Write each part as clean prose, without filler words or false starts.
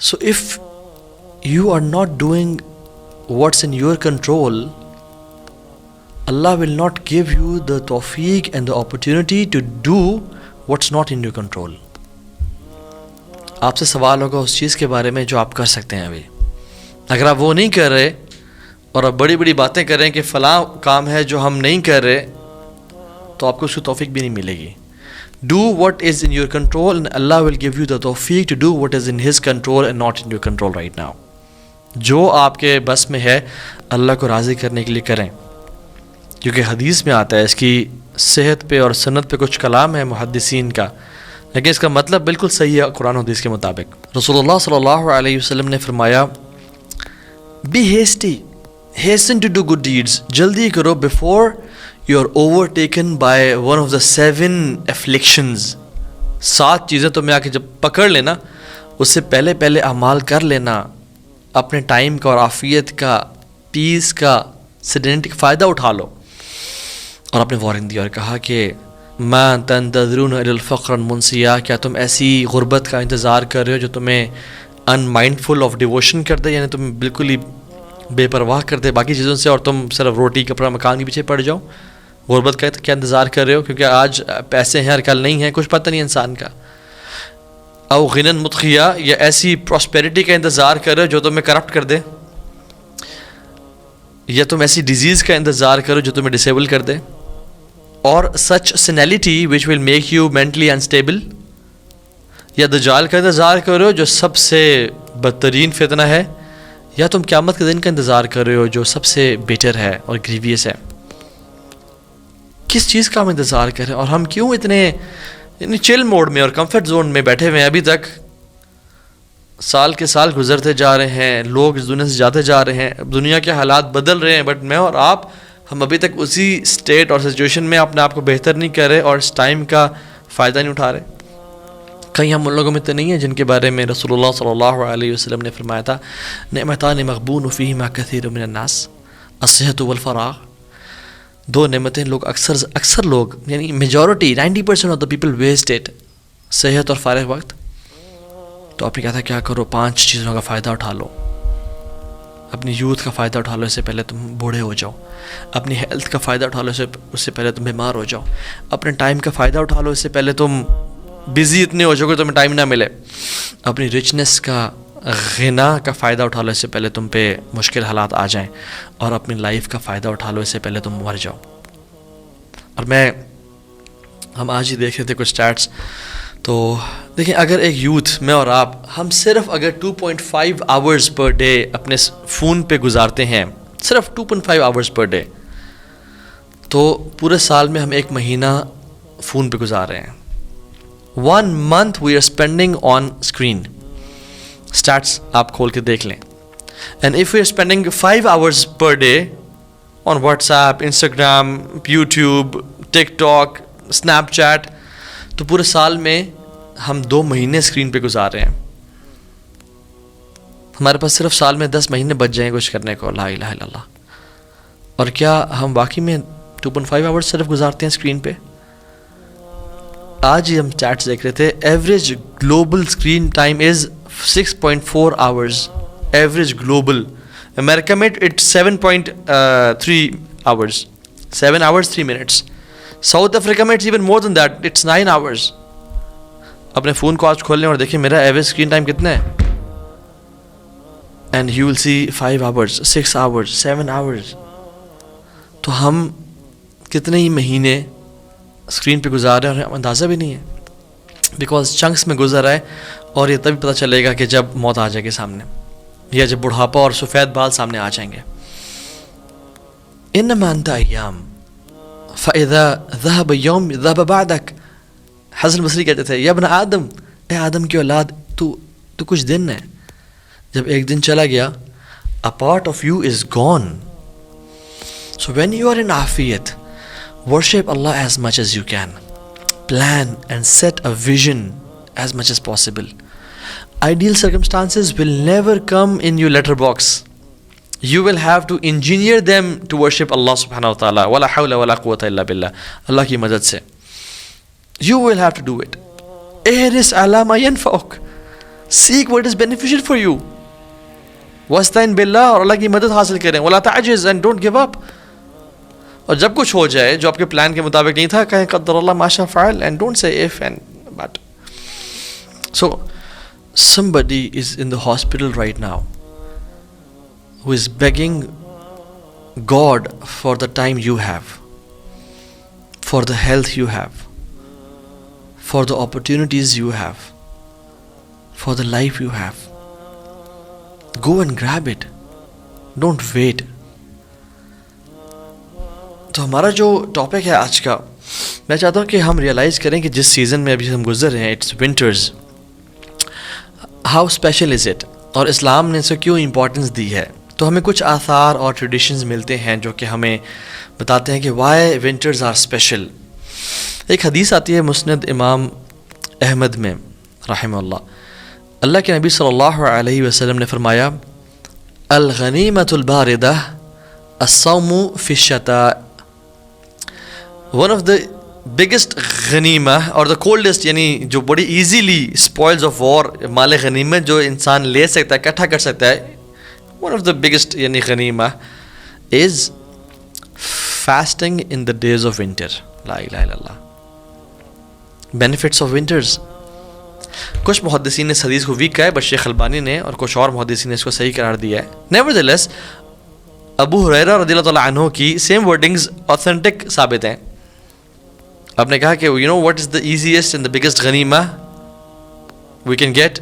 So if you are not doing what's in your control, Allah will not give you the tawfiq and the opportunity to do what's not in your control. آپ سے سوال ہوگا اس چیز کے بارے میں جو آپ کر سکتے ہیں ابھی. اگر آپ وہ نہیں کر رہے اور آپ بڑی بڑی باتیں کر رہے ہیں کہ فلاں کام ہے جو ہم نہیں کر رہے, تو آپ کو اس کی توفیق بھی نہیں ملے گی. Do what is in your control and Allah will give you the tawfiq to do what is in His control and not in your control right now. جو آپ کے بس میں ہے اللہ کو راضی کرنے کے لیے کریں, کیونکہ حدیث میں آتا ہے, اس کی صحت پہ اور سنت پہ کچھ کلام ہے محدثین کا, لیکن اس کا مطلب بالکل صحیح ہے قرآن و حدیث کے مطابق. رسول اللہ صلی اللہ علیہ وسلم نے فرمایا, be hasty, hasten to do good deeds, جلدی کرو before you are overtaken by one of the 7 afflictions. 7 چیزیں تمہیں آ کے جب پکڑ لینا, اس سے پہلے اعمال کر لینا, اپنے ٹائم کا اور عافیت کا, پیس کا, سیڈنٹی کا فائدہ اٹھا لو. اور اپنے وارن دیا اور کہا کہ ما تنتظرون الی الفقر منسیا, کیا تم ایسی غربت کا انتظار کر رہے ہو جو تمہیں ان مائنڈفل آف ڈیووشن کر دے, یعنی تم بالکل ہی بے پرواہ کر دے باقی چیزوں سے اور تم صرف روٹی کپڑا مکان کے پیچھے پڑ جاؤ. غربت کا کیا انتظار کر رہے ہو, کیونکہ آج پیسے ہیں اور کل نہیں ہیں, کچھ پتہ نہیں انسان کا. او غنن متخیا, یا ایسی پراسپیرٹی کا انتظار کر رہے ہو جو تمہیں کرپٹ کر دے, یا تم ایسی ڈیزیز کا انتظار کرو جو تمہیں ڈسیبل کر دے, اور سچ سینیلٹی وچ will make you mentally unstable, یا دجال کا انتظار کر رہے ہو جو سب سے بدترین فتنہ ہے, یا تم قیامت کے دن کا انتظار کر رہے ہو جو سب سے بیٹر ہے اور گریویس ہے. کس چیز کا ہم انتظار کر رہے ہیں, اور ہم کیوں اتنے چل موڈ میں اور کمفرٹ زون میں بیٹھے ہوئے ہیں ابھی تک؟ سال کے سال گزرتے جا رہے ہیں, لوگ اس دنیا سے جاتے جا رہے ہیں, دنیا کے حالات بدل رہے ہیں, بٹ میں اور آپ ہم ابھی تک اسی اسٹیٹ اور سچویشن میں اپنے آپ کو بہتر نہیں کر رہے اور اس ٹائم کا فائدہ نہیں اٹھا رہے. کہیں ہم ان لوگوں میں تو نہیں ہیں جن کے بارے میں رسول اللہ صلی اللہ علیہ وسلم نے فرمایا تھا, نعمتان مغبون فیہما کثیر من الناس الصحۃ والفراغ. 2 نعمتیں لوگ اکثر لوگ یعنی majority 90% of the people waste it, صحت اور فارغ وقت. تو آپ نے کہا تھا کیا کرو, 5 چیزوں کا فائدہ اٹھا لو. اپنی یوتھ کا فائدہ اٹھا لو, اس سے پہلے تم بوڑھے ہو جاؤ. اپنی ہیلتھ کا فائدہ اٹھا لو, اس سے پہلے تم بیمار ہو جاؤ. اپنے ٹائم کا فائدہ اٹھا لو, اس سے پہلے تم بزی اتنے ہو جاؤ کہ تمہیں ٹائم نہ ملے. اپنی رچنس کا, غنا کا فائدہ اٹھا لو, اس سے پہلے تم پہ مشکل حالات آ جائیں. اور اپنی لائف کا فائدہ اٹھا لو, اس سے پہلے تم مر جاؤ. اور ہم آج ہی دیکھ رہے تھے کچھ اسٹیٹس, تو دیکھیں اگر ایک یوتھ, میں اور آپ, ہم صرف اگر 2.5 آورز پر ڈے اپنے فون پہ گزارتے ہیں, صرف 2.5 آورز پر ڈے, تو پورے سال میں ہم 1 مہینہ فون پہ گزار رہے ہیں. 1 month we are spending on screen. Status آپ کھول کے دیکھ لیں. And if we are spending 5 hours per day on WhatsApp, Instagram, YouTube, TikTok, Snapchat, تو پورے سال میں ہم 2 مہینے اسکرین پہ گزار رہے ہیں. ہمارے پاس صرف سال میں 10 مہینے بچ جائیں کچھ کرنے کو. لا الہ الا اللہ. اور کیا ہم واقعی میں 2.5 آورس صرف گزارتے ہیں اسکرین پہ؟ آج ہی ہم چیٹس دیکھ رہے تھے, average global screen time is 6.4 hours. Average global. America میں it's 7.3 hours, 7 hours 3 minutes. South Africa میں it's even more than that, it's 9 hours. اپنے فون کو آج کھول لیں اور دیکھیں میرا ایوریج اسکرین ٹائم کتنا ہے, and you will see 5 hours, 6 hours, 7 hours. تو ہم کتنے ہی مہینے اسکرین پہ گزار رہے ہیں اور ہمیں اندازہ بھی نہیں ہے, بیکاز چنکس میں گزر رہا ہے. اور یہ تبھی پتہ چلے گا کہ جب موت آ جائے گی سامنے, یا جب بڑھاپا اور سفید بال سامنے آ جائیں گے. انما انت ایام فاذا ذهب يوم ذهب بعدك. حسن بصری کہتے تھے, یا ابن آدم, اے آدم کی اولاد, تو کچھ دن ہے, جب ایک دن چلا گیا, a part of you is gone. So when you are in afiyat, worship Allah as much as you can. Plan and set a vision as much as possible. Ideal circumstances will never come in your letterbox. You will have to engineer them to worship Allah subhanahu wa ta'ala. وَلَا حَوْلَ وَلَا قُوَّةَ إِلَّا بِاللَّهِ. اللہ کی مدد سے. You will have to do it. احرص علی ما ينفعك. Seek what is beneficial for you. وَاسْتَعِنْ بِاللَّهِ, اور اللہ کی مدد حاصل کریں. وَلَا تَعْجِزْ, and don't give up. اور جب کچھ ہو جائے جو آپ کے پلان کے مطابق نہیں تھا, کہیں قدر اللہ ما شاء فعل, and don't say if and but. So somebody is in the hospital right now who is begging God for the time you have, for the health you have, for the opportunities you have, for the life you have. Go and grab it. Don't wait. تو ہمارا جو topic ہے آج کا, میں چاہتا ہوں کہ ہم ریئلائز کریں کہ جس سیزن میں ابھی ہم گزر رہے ہیں, it's winters, how special is it, اور اسلام نے اسے کیوں امپورٹنس دی ہے. تو ہمیں کچھ آثار اور ٹریڈیشنز ملتے ہیں جو کہ ہمیں بتاتے ہیں کہ وائی ونٹرز آر اسپیشل. ایک حدیث آتی ہے مسند امام احمد میں رحمہ اللہ. اللہ کے نبی صلی اللہ علیہ وسلم نے فرمایا, الغنیمۃ الباردہ الصوم فی الشتاء. ون آف دا بگیسٹ غنیمہ اور دا کولڈسٹ, یعنی جو بڑی ایزیلی اسپوائلز آف وار, مال غنیمت جو انسان لے سکتا ہے, اکٹھا کر سکتا ہے, ون آف دا بگیسٹ یعنی غنیمہ is fasting in the days of winter. لا الہ الا اللہ. Benefits of winters. کچھ محدثین نے اس حدیث کو ویک کہا ہے, بٹ شیخ البانی نے اور کچھ اور محدثین نے اس کو صحیح قرار دیا ہے. نیورتھلیس ابو ہریرہ رضی اللہ تعالیٰ عنہ کی سیم ورڈنگز اوتھینٹک ثابت ہیں. آپ نے کہا کہ you know what is the easiest and the biggest غنیمہ وی کین گیٹ.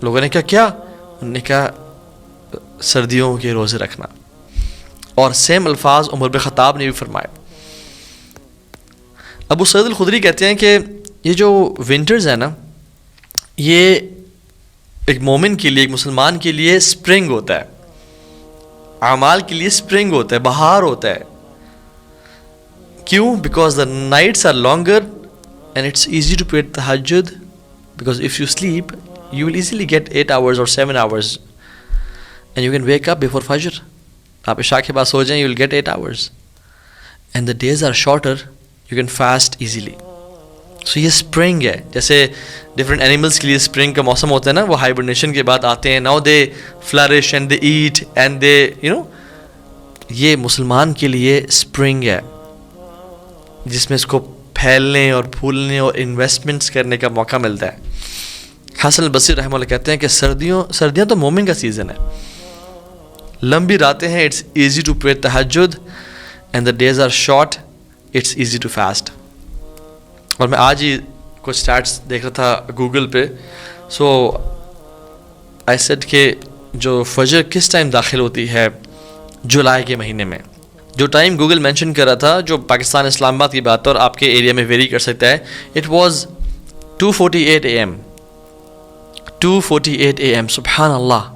لوگوں نے کہا کیا؟ انہوں نے کہا سردیوں کے روزے رکھنا. اور سیم الفاظ عمر بن خطاب نے بھی فرمائے. ابو سعید الخدری کہتے ہیں کہ یہ جو ونٹرز ہے نا, یہ ایک مومن کے لیے, ایک مسلمان کے لیے اسپرنگ ہوتا ہے, اعمال کے لیے اسپرنگ ہوتا ہے, بہار ہوتا ہے. کیوں؟ Because the nights are longer and it's easy to پے تہجد, because if you sleep you will easily get 8 hours اور 7 hours and you can wake up before فجر. آپ عشاء کے بعد سو جائیں, you will get 8 hours and the days are shorter, you can fast easily. So یہ اسپرنگ ہے. جیسے ڈفرینٹ اینیملس کے لیے اسپرنگ کا موسم ہوتا ہے نا, وہ ہائبرنیشن کے بعد آتے ہیں. Now they flourish and they eat and they you know. یہ مسلمان کے لیے اسپرنگ ہے جس میں اس کو پھیلنے اور پھولنے اور انویسٹمنٹس کرنے کا موقع ملتا ہے. حسن البصری رحمہ اللہ کہتے ہیں کہ سردیاں تو مومن کا سیزن ہے. لمبی راتیں ہیں, اٹس ایزی ٹو پے تہجد, and the days are short, it's easy to fast. اور میں آج ہی کچھ اسٹیٹس دیکھ رہا تھا گوگل پہ. سو آئی سیڈ کہ جو فجر کس ٹائم داخل ہوتی ہے جولائی کے مہینے میں, جو ٹائم گوگل مینشن کر رہا تھا, جو پاکستان اسلام آباد کی بات ہے اور آپ کے ایریا میں ویری کر سکتا ہے, اٹ واز 2:48 AM. 2:48 AM. سبحان اللہ.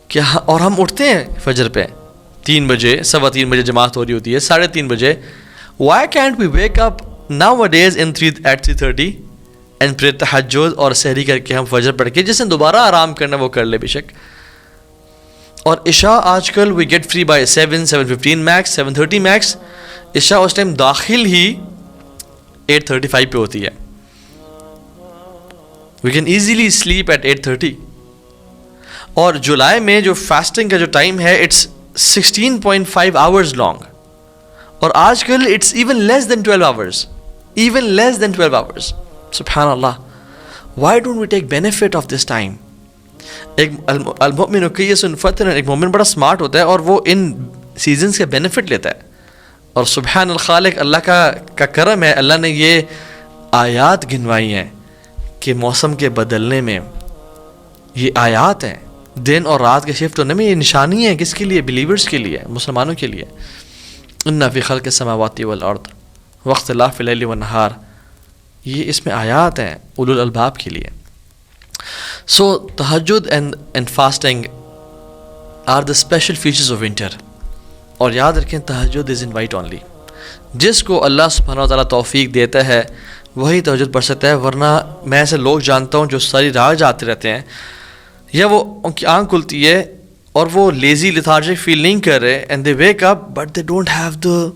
کیا؟ اور ہم اٹھتے ہیں فجر پہ 3 بجے, 3:15 بجے جماعت ہو رہی ہوتی ہے, 3:30 بجے. Why can't we wake up nowadays at 3:30 and pray تہجد اور سحری کر کے ہم فجر پڑھ کے, جس نے دوبارہ آرام کرنا وہ کر لے بے شک. اور عشاء آج کل we get free by 7:15 max, 7:30 max. عشاء اس ٹائم داخل ہی 8:35 پہ ہوتی ہے. We can easily sleep at 8:30. اور جولائی میں جو فاسٹنگ کا جو ٹائم ہے اٹس 16.5 hours لانگ, اور آج کل it's even less than 12 hours. Even less than 12 hours. سبحان اللہ. Why don't we take benefit of this time? ایک المؤمن کیس فتن, ایک مومن بڑا سمارٹ ہوتا ہے اور وہ ان سیزنز کے بینیفٹ لیتا ہے. اور سبحان الخالق, اللہ کا کرم ہے, اللہ نے یہ آیات گنوائی ہیں کہ موسم کے بدلنے میں یہ آیات ہیں, دن اور رات کے شفٹ ہونے میں یہ نشانی ہے. کس کے لیے؟ بلیورز کے لیے, مسلمانوں کے لیے. ان فی خلق السماوات والارض واختلاف اللیل والنہار, یہ اس میں آیات ہیں اولو الالباب کے لیے. سو تہجد and fasting are the special features of winter. اور یاد رکھیں تہجد از انوائٹ اونلی. جس کو اللہ سبحانہ و تعالیٰ توفیق دیتا ہے وہی تہجد پڑھ سکتا ہے. ورنہ میں ایسے لوگ جانتا ہوں جو ساری رات جاتے رہتے ہیں, یا وہ ان کی آنکھ کھلتی ہے اور وہ لیزی لیتھارجک فیل نہیں کر رہے, and they wake up but they don't have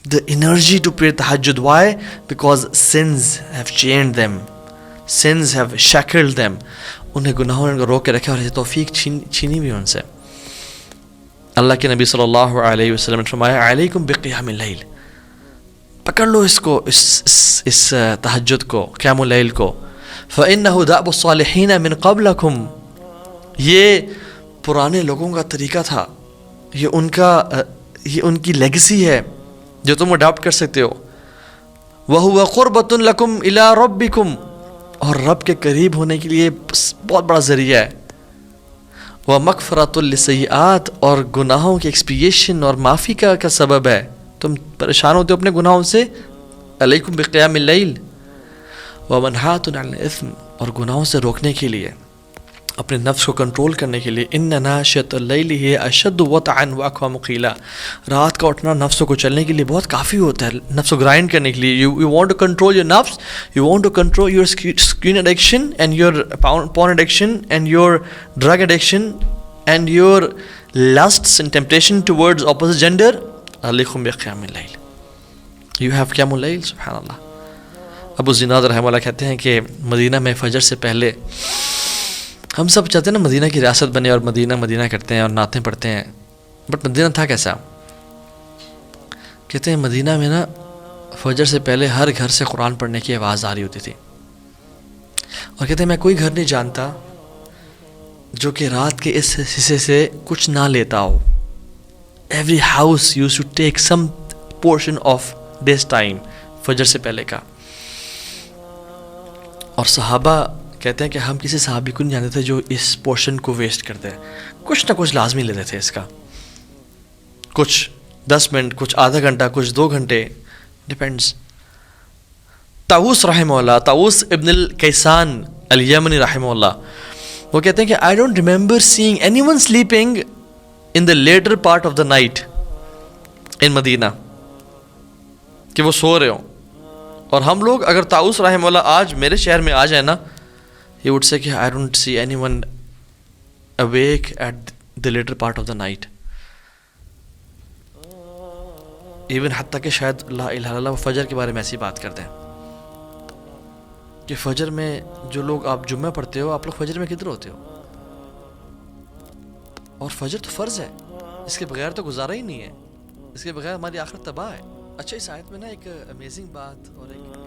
the energy to pray tahajjud. Why? Because sins have chained them, sins have shackled them. انہیں گناہوں نے ان کو روک کے رکھا اور یہ توفیق چھینی بھی ان سے. اللہ کے نبی صلی اللہ علیہ وسلم نے فرمایا علیکم بقیام اللیل، پکڑ لو اس کو، اس تہجد کو، قیام اللیل کو. فإنہ دأب الصالحین من قبلکم، یہ پرانے لوگوں کا طریقہ تھا، یہ ان کی لیگسی ہے جو تم اڈاپٹ کر سکتے ہو. وَهُوَ قُرْبَةٌ لَكُمْ إِلَىٰ رَبِّكُمْ، اور رب کے قریب ہونے کے لیے بہت بڑا ذریعہ ہے. وَمَغْفِرَةٌ لِلسَّيِّئَاتِ، اور گناہوں کی ایکسپیشن اور معافی کا سبب ہے. تم پریشان ہوتے ہو اپنے گناہوں سے، علیکم بقیام اللیل. وَمَنْهَاتٌ عَنِ الْإِثْمِ، اور گناہوں سے روکنے کے لیے، اپنے نفس کو کنٹرول کرنے کے لیے. إِنَّ نَاشِئَةَ اللَّيْلِ هِيَ أَشَدُّ وَطْئًا وَأَقْوَمُ قِيلًا، رات کا اٹھنا نفس کو چلنے کے لیے بہت کافی ہوتا ہے، نفس کو گرائنڈ کرنے کے لیے. You want to control your nafs, you want to control your screen addiction and your porn addiction and your drug addiction and your lusts and temptation towards opposite gender. علیکم بقیام اللیل. You have قیام اللیل. سبحان اللہ. ابو زناد رحمہ اللہ کہتے ہیں کہ مدینہ میں فجر سے پہلے، ہم سب چاہتے ہیں نا مدینہ کی ریاست بنے اور مدینہ کرتے ہیں اور نعتیں پڑھتے ہیں، بٹ مدینہ تھا کیسا؟ کہتے ہیں مدینہ میں نا فجر سے پہلے ہر گھر سے قرآن پڑھنے کی آواز آ رہی ہوتی تھی. اور کہتے ہیں میں کوئی گھر نہیں جانتا جو کہ رات کے اس حصے سے کچھ نہ لیتا ہو. Every house used to take some portion of this time, فجر سے پہلے کا. اور صحابہ کہتے ہیں کہ ہم کسی صحابی کو نہیں جانتے تھے جو اس پورشن کو ویسٹ کرتے ہیں، کچھ نہ کچھ لازمی لیتے تھے اس کا، کچھ 10 منٹ، کچھ آدھا گھنٹہ، کچھ 2 گھنٹے، ڈیپینڈس. طاووس رحمہ اللہ، طاووس ابن الکیسان الیمنی رحمہ اللہ، وہ کہتے ہیں کہ I don't remember seeing anyone sleeping in the later part of the night in مدینہ، کہ وہ سو رہے ہوں. اور ہم لوگ اگر طاووس رحمہ اللہ آج میرے شہر میں آ جائیں نا، he would say کہ I don't see anyone awake at the later part of the night. Even حتیٰ کہ شاید لا الہ الا اللہ فجر کے بارے میں ایسی بات کرتے ہیں کہ فجر میں جو لوگ آپ جمعہ پڑھتے ہو، آپ لوگ فجر میں کدھر ہوتے ہو؟ اور فجر تو فرض ہے، اس کے بغیر تو گزارا ہی نہیں ہے، اس کے بغیر ہماری آخرت تباہ ہے. اچھا، اس آیت میں نا ایک امیزنگ بات اور ایک